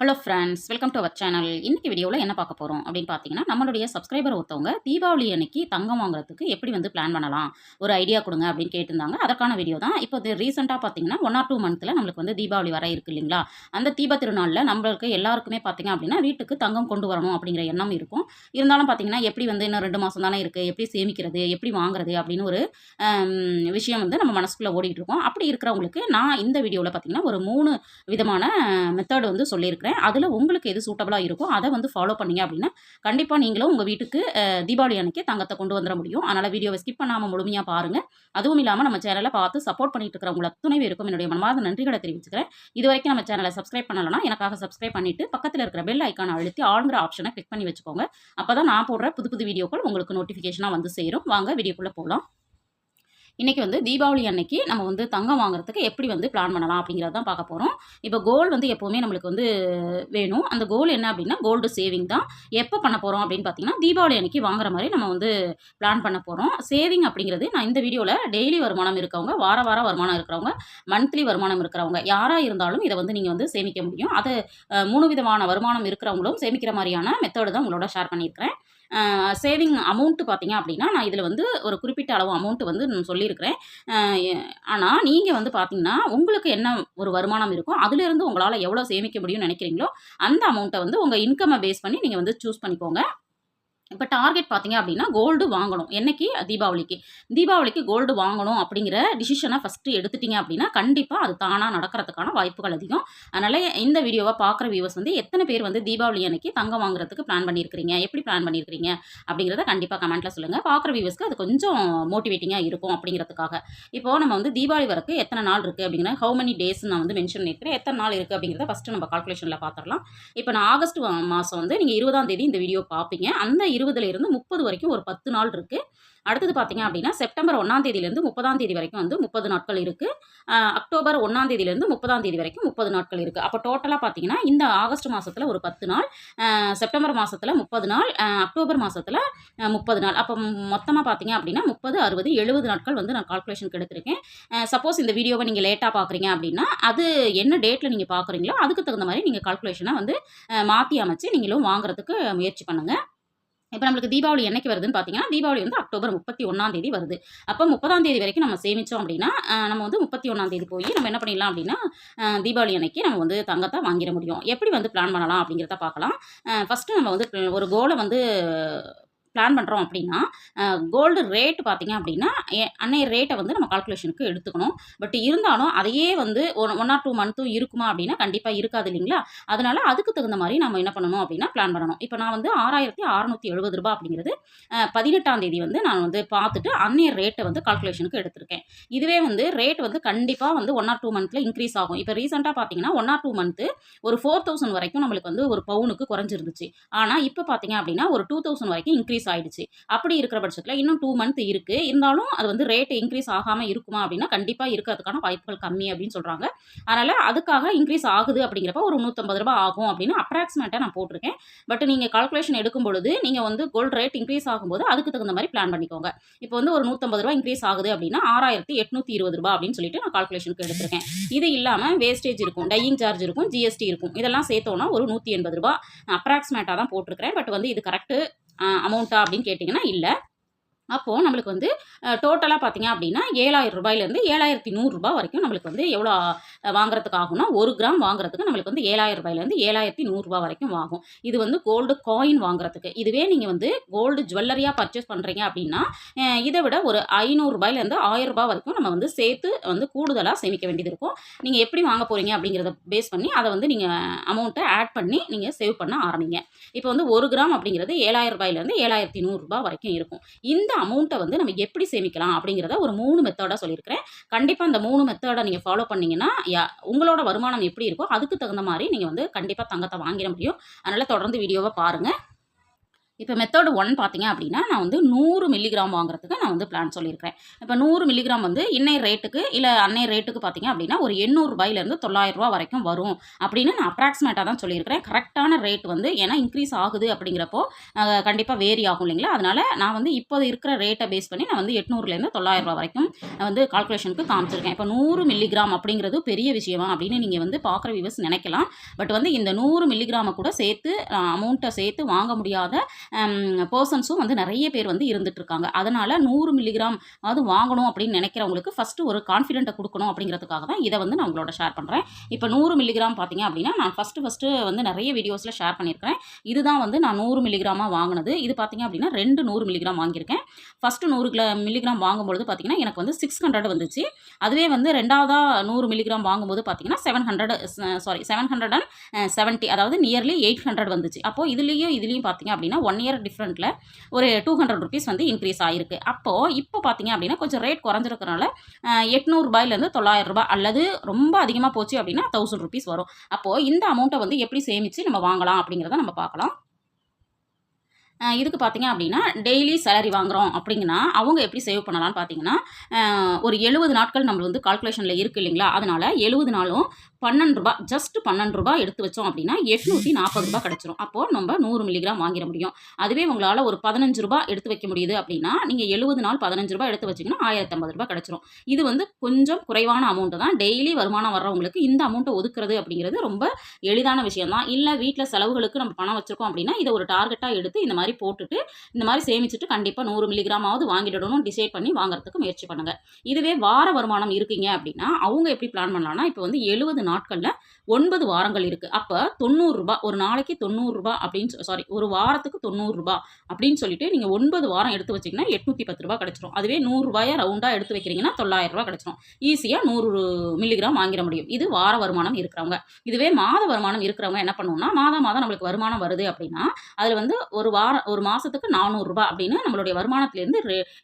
Hello friends, welcome to our channel. இன்னைக்கு வீடியோவில் என்ன பார்க்க போகிறோம் அப்படின்னு பார்த்தீங்கன்னா, நம்மளுடைய சப்ஸ்கிரைபர் ஒருத்தவங்க தீபாவளி அன்னைக்கு தங்கம் வாங்குறதுக்கு எப்படி வந்து பிளான் பண்ணலாம், ஒரு ஐடியா கொடுங்க அப்படின்னு கேட்டிருந்தாங்க. அதற்கான வீடியோ தான். இப்போ இது ரீசெண்டாக பார்த்தீங்கன்னா 1 or 2 மந்த்தில் நம்மளுக்கு வந்து தீபாவளி வர இருக்கு இல்லைங்களா? அந்த தீப திருநாளில் நம்மளுக்கு எல்லாருக்குமே பார்த்தீங்க அப்படின்னா வீட்டுக்கு தங்கம் கொண்டு வரணும் அப்படிங்கிற எண்ணம் இருக்கும். இருந்தாலும் பார்த்தீங்கன்னா எப்படி வந்து இன்னும் 2 மாதம் தானே இருக்குது, எப்படி சேமிக்கிறது, எப்படி வாங்குறது அப்படின்னு ஒரு விஷயம் வந்து நம்ம மனசுக்குள்ளே ஓடிட்டு இருக்கோம். அப்படி இருக்கிறவங்களுக்கு நான் இந்த வீடியோவில் பார்த்தீங்கன்னா ஒரு 3 விதமான மெத்தட் வந்து சொல்லியிருக்கிறேன். அதில் உங்களுக்கு எது சூட்டபிளாக இருக்கோ அதை வந்து ஃபாலோ பண்ணீங்க அப்படின்னா கண்டிப்பாக நீங்களும் உங்கள் வீட்டுக்கு தீபாவளி அன்னைக்கு தங்கத்தை கொண்டு வந்துட முடியும். அதனால் வீடியோவை ஸ்கிப் பண்ணாமல் முழுமையாக பாருங்கள். அதுவும் இல்லாமல் நம்ம சேனலை பார்த்து சப்போர்ட் பண்ணிட்டு இருக்கிறவங்க அத்துணை பேருக்கும் என்னுடைய மனமார்ந்த நன்றிகளை தெரிவிச்சுக்கிறேன். இது வரைக்கும் நம்ம சேனலை சப்ஸ்கிரைப் பண்ணலைன்னா எனக்காக சப்ஸ்கிரைப் பண்ணிட்டு பக்கத்தில் இருக்கிற பெல் ஐக்கானை அழுத்தி ஆளுங்கிற ஆப்ஷனை கிளிக் பண்ணி வச்சுக்கோங்க. அப்போ தான் நான் போடுற புது புது வீடியோக்கள் உங்களுக்கு நோட்டிஃபிகேஷனாக வந்து சேரும். வாங்க வீடியோக்குள்ளே போகலாம். இன்றைக்கி வந்து தீபாவளி அன்னைக்கு நம்ம வந்து தங்கம் வாங்குறதுக்கு எப்படி வந்து பிளான் பண்ணலாம் அப்படிங்கிறத தான் பார்க்க போகிறோம். இப்போ கோல் வந்து எப்போவுமே நம்மளுக்கு வந்து வேணும். அந்த கோல் என்ன அப்படின்னா கோல்டு சேவிங் தான். எப்போ பண்ண போகிறோம் அப்படின்னு பார்த்தீங்கன்னா தீபாவளி அன்னைக்கு வாங்குற மாதிரி நம்ம வந்து பிளான் பண்ண போகிறோம். சேவிங் அப்படிங்கிறது நான் இந்த வீடியோவில் டெய்லி வருமானம் இருக்கவங்க, வார வருமானம் இருக்கிறவங்க, மந்த்லி வருமானம் இருக்கிறவங்க யாராக இருந்தாலும் இதை வந்து நீங்கள் வந்து சேமிக்க முடியும். அது 3 விதமான வருமானம் இருக்கிறவங்களும் சேமிக்கிற மாதிரியான மெத்தடு தான் உங்களோட ஷேர் பண்ணியிருக்கிறேன். சேவிங் அமௌண்ட்டு பார்த்தீங்க அப்படின்னா நான் இதில் வந்து ஒரு குறிப்பிட்ட அளவு அமௌண்ட்டு வந்து நான் சொல்லியிருக்கிறேன். ஆனால் நீங்கள் வந்து பார்த்தீங்கன்னா உங்களுக்கு என்ன ஒரு வருமானம் இருக்கோ அதிலிருந்து உங்களால் எவ்வளோ சேமிக்க முடியும்னு நினைக்கிறீங்களோ அந்த அமௌண்ட்டை வந்து உங்கள் இன்கம்மை பேஸ் பண்ணி நீங்கள் வந்து சூஸ் பண்ணிக்கோங்க. இப்போ டார்கெட் பார்த்தீங்க அப்படின்னா கோல்டு வாங்கணும். என்னைக்கு? தீபாவளிக்கு. தீபாவளிக்கு கோல்டு வாங்கணும் அப்படிங்கிற டிசிஷனை ஃபஸ்ட்டு எடுத்துட்டீங்க அப்படின்னா கண்டிப்பாக அது தானாக நடக்கிறதுக்கான வாய்ப்புகள் அதிகம். அதனால் இந்த வீடியோவை பார்க்குற வியூவர்ஸ் வந்து எத்தனை பேர் வந்து தீபாவளி அன்னைக்கு தங்கம் வாங்குறதுக்கு பிளான் பண்ணியிருக்கிறீங்க, எப்படி பிளான் பண்ணியிருக்கிறீங்க அப்படிங்கிறத கண்டிப்பாக கமெண்ட்டில் சொல்லுங்கள். பார்க்குற வியூவர்ஸ்க்கு அது கொஞ்சம் மோட்டிவேட்டிங்காக இருக்கும் அப்படிங்கிறதுக்காக. இப்போது நம்ம வந்து தீபாவளி வரைக்கும் எத்தனை நாள் இருக்குது அப்படிங்கிற ஹவு மெனி டேஸ் நான் வந்து மென்ஷன் பண்ணியிருக்கிறேன். எத்தனை நாள் இருக்குது அப்படிங்கிறத ஃபஸ்ட்டு நம்ம கால்குலேஷனில் பார்த்துடலாம். இப்போ நான் ஆகஸ்ட் மாதம் வந்து நீங்கள் 20ஆம் தேதி இந்த வீடியோ பார்ப்பீங்க. அந்த 20லேருந்து 30 வரைக்கும் ஒரு 10 நாள் இருக்குது. அடுத்தது பார்த்தீங்க அப்படின்னா செப்டம்பர் 1ஆம் தேதியிலேருந்து 30ஆம் தேதி வரைக்கும் வந்து 30 நாட்கள் இருக்குது. அக்டோபர் 1ஆம் தேதியிலேருந்து 30ஆம் தேதி வரைக்கும் 30 நாட்கள் இருக்குது. அப்போ டோட்டலாக பார்த்தீங்கன்னா இந்த ஆகஸ்ட் மாதத்தில் ஒரு 10 நாள், செப்டம்பர் மாதத்தில் 30 நாள், அக்டோபர் மாதத்தில் 30 நாள். அப்போ மொத்தமாக பார்த்தீங்க அப்படின்னா 30, 60, 70 நாட்கள் வந்து நான் கால்குலேஷனுக்கு எடுத்திருக்கேன். சப்போஸ் இந்த வீடியோவை நீங்கள் லேட்டாக பார்க்குறீங்க அப்படின்னா அது என்ன டேட்டில் நீங்கள் பார்க்குறீங்களோ அதுக்கு தகுந்த மாதிரி நீங்கள் கால்குலேஷனை வந்து மாற்றி அமைச்சு நீங்களும் வாங்குறதுக்கு முயற்சி பண்ணுங்கள். இப்போ நம்மளுக்கு தீபாவளி என்னைக்கு வருதுன்னு பார்த்தீங்கன்னா தீபாவளி வந்து அக்டோபர் 31ஆம் தேதி வருது. அப்போ 30ஆம் தேதி வரைக்கும் நம்ம சேமித்தோம் அப்படின்னா நம்ம வந்து 31ஆம் தேதி போய் நம்ம என்ன பண்ணிடலாம் அப்படின்னா தீபாவளி அன்னைக்கு நம்ம வந்து தங்கத்தை வாங்கிட முடியும். எப்படி வந்து பிளான் பண்ணலாம் அப்படிங்கிறத பார்க்கலாம். ஃபஸ்ட்டு நம்ம வந்து ஒரு கோலை வந்து பிளான் பண்ணுறோம் அப்படின்னா கோல்டு ரேட் பார்த்தீங்க அப்படின்னா அன்னைய ரேட்டை வந்து நம்ம கால்குலேஷனுக்கு எடுத்துக்கணும். பட் இருந்தாலும் அதையே வந்து 1 or 2 மந்த்தும் இருக்குமா அப்படின்னா கண்டிப்பாக இருக்காது இல்லைங்களா? அதனால் அதுக்கு தகுந்த மாதிரி நம்ம என்ன பண்ணணும் அப்படின்னா பிளான் பண்ணணும். இப்போ நான் வந்து ரூ. 6,670 அப்படிங்கிறது 18ஆம் தேதி வந்து நான் வந்து பார்த்துட்டு அன்னைய ரேட்டை வந்து கால்குலேஷனுக்கு எடுத்திருக்கேன். இதுவே வந்து ரேட் வந்து கண்டிப்பாக வந்து 1 or 2 மந்த்தில் இன்க்ரீஸ் ஆகும். இப்போ ரீசெண்டாக பார்த்தீங்கன்னா 1 or 2 மந்த்து ஒரு 4000 வரைக்கும் நம்மளுக்கு வந்து ஒரு பவுனுக்கு குறைஞ்சிருந்துச்சு. ஆனால் இப்போ பார்த்தீங்க அப்படின்னா ஒரு 2000 வரைக்கும் இன்க்ரீஸ் ஆயிடுச்சு. அப்படி இருக்கிற பட்சத்தில் இன்னும் 2 மந்த் இருக்கு. இருந்தாலும் அது வந்து ரேட் இன்க்ரீஸ் ஆகாம இருக்குமா அப்படின்னா கண்டிப்பா இருக்கிறதுக்கான வாய்ப்புகள் கம்மி அப்படின்னு சொல்றாங்க. அதனால அதுக்காக இன்க்ரீஸ் ஆகுது அப்படிங்கிறப்ப ஒரு ரூ. 150 ஆகும் அப்படின்னு அப்ராக்சிமேட்டா நான் போட்டிருக்கேன். பட் நீங்க கால்குலேஷன் எடுக்கும் பொழுது நீங்க வந்து கோல்ட் ரேட் இன்க்ரீஸ் ஆகும்போது அதுக்கு தகுந்த மாதிரி பிளான் பண்ணிக்கோங்க. இப்போ வந்து ஒரு ரூ. 150 இன்க்ரீஸ் ஆகுது அப்படின்னா ரூ. 6,820 அப்படின்னு சொல்லிட்டு நான் கால்குலேஷனுக்கு எடுத்திருக்கேன். இது இல்லாம வேஸ்டேஜ் இருக்கும், டையிங் சார்ஜ் இருக்கும், ஜிஎஸ்டி இருக்கும். இதெல்லாம் சேர்த்தோம்னா ஒரு ரூ. 180 அப்ராக்சிமேட்டா தான் போட்டிருக்கிறேன். பட் வந்து இது கரெக்ட் அமௌண்ட்டா அப்படின்னு கேட்டிங்கன்னா இல்லை. அப்போது நம்மளுக்கு வந்து டோட்டலாக பார்த்தீங்க அப்படின்னா ரூ. 7,000 ரூ. 7,100 வரைக்கும் நம்மளுக்கு வந்து எவ்வளோ வாங்குறதுக்கு ஆகும்னா 1 கிராம் வாங்குறதுக்கு நம்மளுக்கு வந்து ரூ. 7,000 வரைக்கும் ஆகும். இது வந்து கோல்டு காயின் வாங்குறதுக்கு. இதுவே நீங்கள் வந்து கோல்டு ஜுவல்லரியாக பர்ச்சேஸ் பண்ணுறீங்க அப்படின்னா இதை விட ஒரு ரூ. 500 வரைக்கும் நம்ம வந்து சேர்த்து வந்து கூடுதலாக சேமிக்க வேண்டியது இருக்கும். நீங்கள் எப்படி வாங்க போகிறீங்க அப்படிங்கிறத பேஸ் பண்ணி அதை வந்து நீங்கள் அமௌண்ட்டை ஆட் பண்ணி நீங்கள் சேவ் பண்ண ஆரம்பிங்க. இப்போ வந்து 1 கிராம் அப்படிங்கிறது ரூ. 7,000 வரைக்கும் இருக்கும். இந்த அமௌண்ட்டை வந்து நம்ம எப்படி சேமிக்கலாம் அப்படிங்கிறத ஒரு 3 மெத்தடாக சொல்லியிருக்கிறேன். கண்டிப்பாக இந்த 3 மெத்தடை நீங்கள் ஃபாலோ பண்ணிங்கன்னா உங்களோட வருமானம் எப்படி இருக்கோ அதுக்கு தகுந்த மாதிரி நீங்கள் வந்து கண்டிப்பாக தங்கத்தை வாங்கிட முடியும். அதனால் தொடர்ந்து வீடியோவை பாருங்கள். இப்போ மெத்தட் 1 பார்த்தீங்க அப்படின்னா, நான் வந்து 100 மில்லிகிராம் வாங்குறதுக்கு நான் வந்து பிளான் சொல்லியிருக்கிறேன். இப்போ 100 மில்லிகிராம் வந்து இன்னைய ரேட்டுக்கு இல்ல அன்னைய ரேட்டுக்கு பார்த்தீங்க அப்படின்னா, ஒரு ரூ. 800 ரூ. 900 வரைக்கும் வரும் அப்படின்னு நான் அப்ராக்ஸிமேட்டா தான் சொல்லியிருக்கிறேன். கரெக்ட்டான ரேட் வந்து ஏன்னா இன்க்ரீஸ் ஆகுது அப்படிங்கிறப்போ கண்டிப்பா வேரி ஆகும் இல்லைங்களா? அதனால நான் வந்து இப்போ இருக்கிற ரேட்ட பேஸ் பண்ணி நான் வந்து ரூ. 800லேருந்து ரூ. 900 வரைக்கும் வந்து கால்குலேஷனுக்கு காமிச்சிருக்கேன். இப்போ 100 மில்லிகிராம் அப்படிங்கிறது பெரிய விஷயமா அப்படின்னு நீங்க வந்து பார்க்குற வியூவர்ஸ் நினைக்கலாம். பட் வந்து இந்த 100 மில்லிகிராம கூட சேர்த்து அமௌண்ட்ட சேர்த்து வாங்க முடியாத பர்சன்ஸும் வந்து நிறைய பேர் வந்து இருந்துட்டுருக்காங்க. அதனால் 100 மில்லிகிராம் அது வாங்கணும் அப்படின்னு நினைக்கிறவங்களுக்கு ஃபஸ்ட்டு ஒரு கான்ஃபிடென்ட்டை கொடுக்கணும் அப்படிங்கிறதுக்காக தான் இதை வந்து நான் உங்களோட ஷேர் பண்ணுறேன். இப்போ 100 மில்லிகிராம் பார்த்தீங்க அப்படின்னா நான் ஃபஸ்ட்டு வந்து நிறைய வீடியோஸில் ஷேர் பண்ணியிருக்கிறேன். இதுதான் வந்து நான் 100 மில்லிகிராமாக வாங்கினது. இது பார்த்தீங்க அப்படின்னா 2 100 மில்லிகிராம் வாங்கியிருக்கேன். ஃபஸ்ட்டு 100 மில்லிகிராம் வாங்கும்பொழுது பார்த்தீங்கன்னா எனக்கு வந்து 600 வந்துச்சு. அதுவே வந்து ரெண்டாவதா 100 மில்லிகிராம் வாங்கும்போது பார்த்தீங்கன்னா 770 அதாவது நியர்லி 800 வந்துச்சு. அப்போது இதுலேயும் பார்த்தீங்க அப்படின்னா 1 இயர் டிஃப்ரெண்ட்டில் ஒரு ₹200 வந்து இன்க்ரீஸ் ஆகிருக்கு. அப்போது இப்போ பார்த்தீங்க அப்படின்னா கொஞ்சம் ரேட் குறைஞ்சிருக்கிறனால ₹800லேருந்து ₹900 அல்லது ரொம்ப அதிகமாக போச்சு அப்படின்னா ₹1000 வரும். அப்போது இந்த அமௌண்ட்டை வந்து எப்படி சேமித்து நம்ம வாங்கலாம் அப்படிங்கிறத நம்ம பார்க்கலாம். இதுக்கு பார்த்தீங்க அப்படின்னா டெய்லி சேலரி வாங்குறோம் அப்படிங்கன்னா அவங்க எப்படி சேவ் பண்ணலாம்னு பார்த்தீங்கன்னா ஒரு 70 நாட்கள் நம்ம வந்து கால்குலேஷனில் இருக்குது இல்லைங்களா? அதனால் 70 நாளும் ₹12 ஜஸ்ட் ₹12 எடுத்து வச்சோம் அப்படின்னா ₹840 கிடச்சிரும். அப்போது நம்ம 100 மில்லிகிராம் வாங்கிட முடியும். அதுவே உங்களால் ஒரு ₹15 எடுத்து வைக்க முடியுது அப்படின்னா நீங்கள் 70 நாள் ₹15 எடுத்து வச்சிங்கன்னா ₹1050 கிடச்சிரும். இது வந்து கொஞ்சம் குறைவான அமௌண்ட்டு தான். டெய்லி வருமானம் வர்றவங்களுக்கு இந்த அமௌண்ட்டை ஒதுக்குறது அப்படிங்கிறது ரொம்ப எளிதான விஷயம் தான். இல்லை வீட்டில் செலவுகளுக்கு நம்ம பணம் வச்சுருக்கோம் அப்படின்னா இதை ஒரு டார்கெட்டாக எடுத்து இந்த மாதிரி போட்டுட்டு இந்த மாதிரி சேமிச்சுட்டு கண்டிப்பாக 100 மில்லிகிராமாவது வாங்கிடணும்னு டிசைட் பண்ணி வாங்குறதுக்கு முயற்சி பண்ணுங்கள். இதுவே வார வருமானம் இருக்கீங்க அப்படின்னா அவங்க எப்படி பிளான் பண்ணலாம்னா இப்போ வந்து 70 நாட்களில் 9 வாரங்கள் இருக்குது. அப்போ ₹90 ஒரு நாளைக்கு ₹90 அப்படின்னு ஒரு வாரத்துக்கு ₹90 அப்படின்னு சொல்லிட்டு நீங்கள் 9 வாரம் எடுத்து வச்சிங்கன்னா ₹810 கிடச்சிரும். அதுவே ₹100 ரவுண்டாக எடுத்து வைக்கிறீங்கன்னா ₹900 கிடச்சிரும். ஈஸியாக 100 மில்லிகிராம் வாங்கிட முடியும். இது வார வருமானம் இருக்கிறவங்க. இதுவே மாத வருமானம் இருக்கிறவங்க என்ன பண்ணுவோம்னா மாதம் நம்மளுக்கு வருமானம் வருது அப்படின்னா அதில் வந்து ஒரு மாதத்துக்கு ₹400 அப்படின்னு நம்மளுடைய வருமானத்திலேருந்து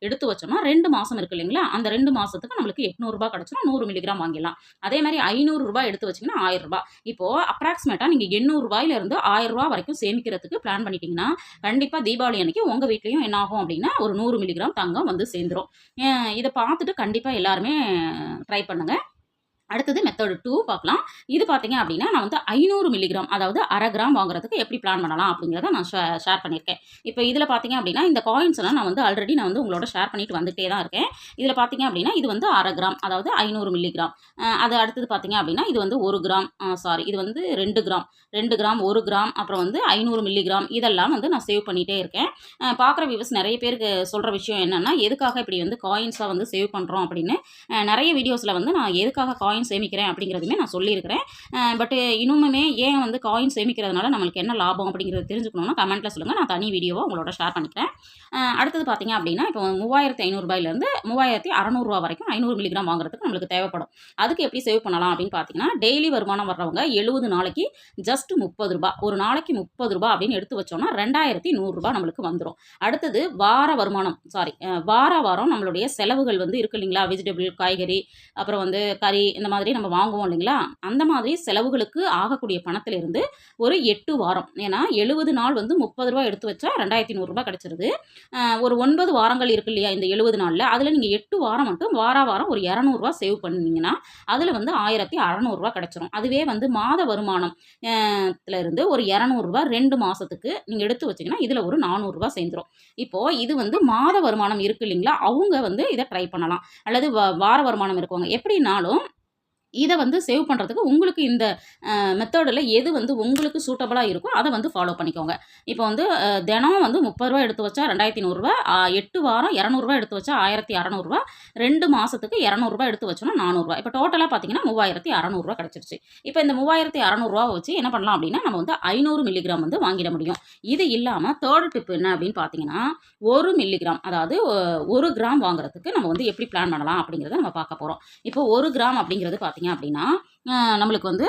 எடுத்து வச்சோம்னா 2 மாதம் இருக்கு இல்லைங்களா? அந்த 2 மாதத்துக்கு நம்மளுக்கு ₹800 கிடச்சிரும். 100 மில்லிகிராம் வாங்கிடலாம். அதே மாதிரி ₹500 எடுத்து வச்சிங்கன்னா ₹1000. இப்போ அப்ராக்சிமேட்டா நீங்க ₹800 ₹1000 வரைக்கும் சேமிக்கிறதுக்கு பிளான் பண்ணிட்டீங்கன்னா கண்டிப்பா தீபாவளி அன்னைக்கு உங்க வீட்லயும் என்ன ஆகும் அப்படின்னா ஒரு 100 மில்லிகிராம் தங்கம் வந்து சேர்ந்துரும். இதை பார்த்துட்டு கண்டிப்பா எல்லாருமே ட்ரை பண்ணுங்க. அடுத்தது மெத்தட் 2 பார்க்கலாம். இது பார்த்தீங்க அப்படின்னா நான் வந்து 500 மில்லிகிராம் அதாவது 1/2 கிராம் வாங்குறதுக்கு எப்படி பிளான் பண்ணலாம் அப்படிங்கிறத நான் ஷேர் பண்ணியிருக்கேன். இப்போ இதில் பார்த்தீங்க அப்படின்னா இந்த காயின்ஸ் எல்லாம் நான் வந்து உங்களோட ஷேர் பண்ணிட்டு வந்துகிட்டே தான் இருக்கேன். இதில் பார்த்தீங்க அப்படின்னா இது வந்து 1/2 கிராம் அதாவது 500 மில்லிகிராம். அது அடுத்தது பார்த்தீங்க அப்படின்னா இது வந்து 1 கிராம் இது வந்து 2 கிராம் 1 கிராம் அப்புறம் வந்து 500 மில்லிகிராம் இதெல்லாம் வந்து நான் சேவ் பண்ணிகிட்டே இருக்கேன். பார்க்குற வியூவர்ஸ் நிறைய பேருக்கு சொல்கிற விஷயம் என்னென்னா எதுக்காக இப்படி வந்து காயின்ஸாக வந்து சேவ் பண்ணுறோம் அப்படின்னு நிறைய வீடியோஸில் வந்து நான் எதுக்காக காயின் சேமிக்கிறேன் அப்படிங்கிறதுமே நான் சொல்லியிருக்கிறேன். பட் இன்னுமே ஏன் வந்து காயின் சேமிக்கிறதுனால நம்மளுக்கு என்ன லாபம் அப்படிங்கிறத தெரிஞ்சுக்கணும்னா கமெண்ட்டில் சொல்லுங்கள். நான் தனி வீடியோவை உங்களோட ஷேர் பண்ணிக்கிறேன். அடுத்தது பார்த்தீங்க அப்படின்னா இப்போ ₹3500 ₹3600 வரைக்கும் 500 மில்லிகிராம் வாங்குறதுக்கு நம்மளுக்கு தேவைப்படும். அதுக்கு எப்படி சேவ் பண்ணலாம் அப்படின்னு பார்த்தீங்கன்னா டெய்லி வருமானம் வர்றவங்க 70 நாளைக்கு ஜஸ்ட் ₹30 ஒரு நாளைக்கு ₹30 அப்படின்னு எடுத்து வச்சோம்னா ₹2100 நம்மளுக்கு வந்துடும். அடுத்தது வாரம் நம்மளுடைய செலவுகள் வந்து இருக்கு இல்லைங்களா? வெஜிடபிள் காய்கறி அப்புறம் வந்து கறி இந்த மாதிரி நம்ம வாங்குவோம் இல்லைங்களா? அந்த மாதிரி செலவுகளுக்கு ஆகக்கூடிய பணத்திலிருந்து ஒரு 8 வாரம் ஏன்னா 70 நாள் வந்து ₹30 எடுத்து வச்சா ₹2100 கிடச்சிருது. ஒரு 9 வாரங்கள் இருக்கு இல்லையா இந்த 70 நாளில் அதில் நீங்கள் 8 வாரம் மட்டும் வாரம் ஒரு ₹200 சேவ் பண்ணிங்கன்னா அதில் வந்து ₹1600 கிடச்சிரும். அதுவே வந்து மாத வருமானம் இருந்து ஒரு ₹200 2 மாதத்துக்கு நீங்கள் எடுத்து வச்சிங்கன்னா இதில் ஒரு ₹400 சேர்ந்துடும். இப்போது இது வந்து மாத வருமானம் இருக்கு இல்லைங்களா? அவங்க வந்து இதை ட்ரை பண்ணலாம். அல்லது வார வருமானம் இருக்கவங்க எப்படின்னாலும் இதை வந்து சேவ் பண்ணுறதுக்கு உங்களுக்கு இந்த மெத்தடில் எது வந்து உங்களுக்கு சூட்டபுளாக இருக்கோ அதை வந்து ஃபாலோ பண்ணிக்கோங்க. இப்போ வந்து தினம் வந்து ₹30 எடுத்து வச்சா ₹2100 8 வாரம் ₹200 எடுத்து வச்சா ₹1600 2 மாதத்துக்கு ₹200 எடுத்து வச்சோன்னா ₹400 இப்போ டோட்டலாக பார்த்தீங்கன்னா ₹3600 கிடச்சிருச்சு. இப்போ இந்த ₹3600 வச்சு என்ன பண்ணலாம் அப்படின்னா நம்ம வந்து 500 மில்லிகிராம் வந்து வாங்கிட முடியும். இது இல்லாமல் தேர்ட் டிப் என்ன அப்படின்னு பார்த்தீங்கன்னா 1 மில்லிகிராம் அதாவது 1 கிராம் வாங்குறதுக்கு நம்ம வந்து எப்படி பிளான் பண்ணலாம் அப்படிங்கிறத நம்ம பார்க்க போகிறோம். இப்போ 1 கிராம் அப்படிங்கிறது பார்த்தீங்க அப்படின்னா நம்மளுக்கு வந்து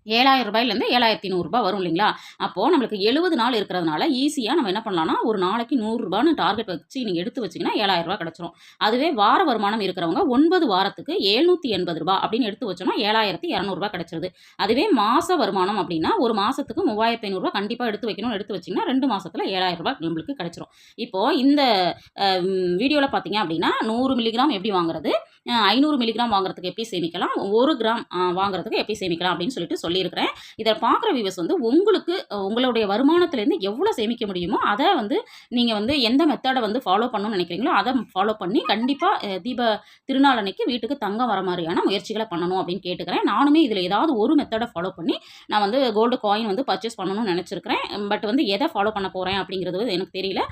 ரூ. 7,000லேருந்து ரூ. 7,100 வரும் இல்லைங்களா? அப்போது நம்மளுக்கு 70 நாள் இருக்கிறதுனால ஈஸியாக நம்ம என்ன பண்ணலாம்னா, ஒரு நாளைக்கு ரூ. 100ன்னு டார்கெட் வச்சு நீங்கள் எடுத்து வச்சிங்கன்னா ரூ. 7,000 கிடச்சிரும். அதுவே வார வருமானம் இருக்கிறவங்க 9 வாரத்துக்கு ரூ. 780 அப்படின்னு எடுத்து வச்சோம்னா ரூ. 7,200 கிடச்சிருது. அதுவே மாத வருமானம் அப்படின்னா, ஒரு மாதத்துக்கு ரூ. 3,500 கண்டிப்பாக எடுத்து வைக்கணும்னு எடுத்து வச்சிங்கன்னா 2 மாசத்துல ரூ. 7,000 நம்மளுக்கு கிடச்சிரும். இப்போது இந்த வீடியோவில் பார்த்தீங்க அப்படின்னா 100 மில்லிகிராம் எப்படி வாங்குறது, 500 மில்லிகிராம் வாங்குறதுக்கு எப்படி சேமிக்கலாம், 1 கிராம் வாங்குறதுக்கு எப்படி சேமிக்கலாம் அப்படின்னு சொல்லியிருக்கிறேன். இதை பார்க்குற வியூவர்ஸ் வந்து உங்களுக்கு உங்களுடைய வருமானத்திலேருந்து எவ்வளோ சேமிக்க முடியுமோ அதை வந்து நீங்கள் வந்து எந்த மெத்தடை வந்து ஃபாலோ பண்ணணும்னு நினைக்கிறீங்களோ அதை ஃபாலோ பண்ணி கண்டிப்பாக தீப திருநாள் அன்னைக்கு வீட்டுக்கு தங்கம் வர மாதிரியான முயற்சிகளை பண்ணணும் அப்படின்னு கேட்டுக்கிறேன். நானுமே இதில் ஏதாவது ஒரு மெத்தடை ஃபாலோ பண்ணி நான் வந்து கோல்டு காயின் வந்து பர்ச்சேஸ் பண்ணணும்னு நினச்சிருக்கிறேன். பட் வந்து எதை ஃபாலோ பண்ண போகிறேன் அப்படிங்கிறது வந்து எனக்கு தெரியல.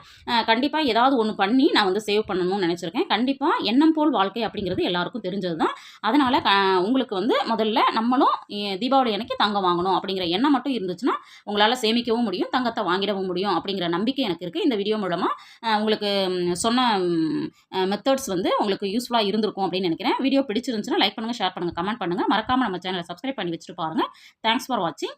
கண்டிப்பாக ஏதாவது ஒன்று பண்ணி நான் வந்து சேவ் பண்ணணும்னு நினச்சிருக்கேன். கண்டிப்பாக எண்ணம் போல் வாழ்க்கை அப்படிங்கிறது எல்லாருக்கும் தெரிஞ்சது தான். அதனால் உங்களுக்கு வந்து முதல்ல நம்மளும் தீபாவளி அன்னைக்கு தங்கம் வாங்கணும் அப்படிங்கிற எண்ணம் மட்டும் இருந்துச்சுன்னா உங்களால் சேமிக்கவும் முடியும், தங்கத்தை வாங்கிடவும் முடியும் அப்படிங்கிற நம்பிக்கை எனக்கு இருக்குது. இந்த வீடியோ மூலமாக உங்களுக்கு சொன்ன மெத்தட்ஸ் வந்து உங்களுக்கு யூஸ்ஃபுல்லாக இருந்திருக்கும் அப்படின்னு நினைக்கிறேன். வீடியோ பிடிச்சிருந்துச்சுன்னா லைக் பண்ணுங்கள், ஷேர் பண்ணுங்கள், கமெண்ட் பண்ணுங்கள். மறக்காமல் நம்ம சேனலை சப்ஸ்கிரைப் பண்ணி வச்சுட்டு பாருங்கள். தேங்க்ஸ் ஃபார் வாட்சிங்.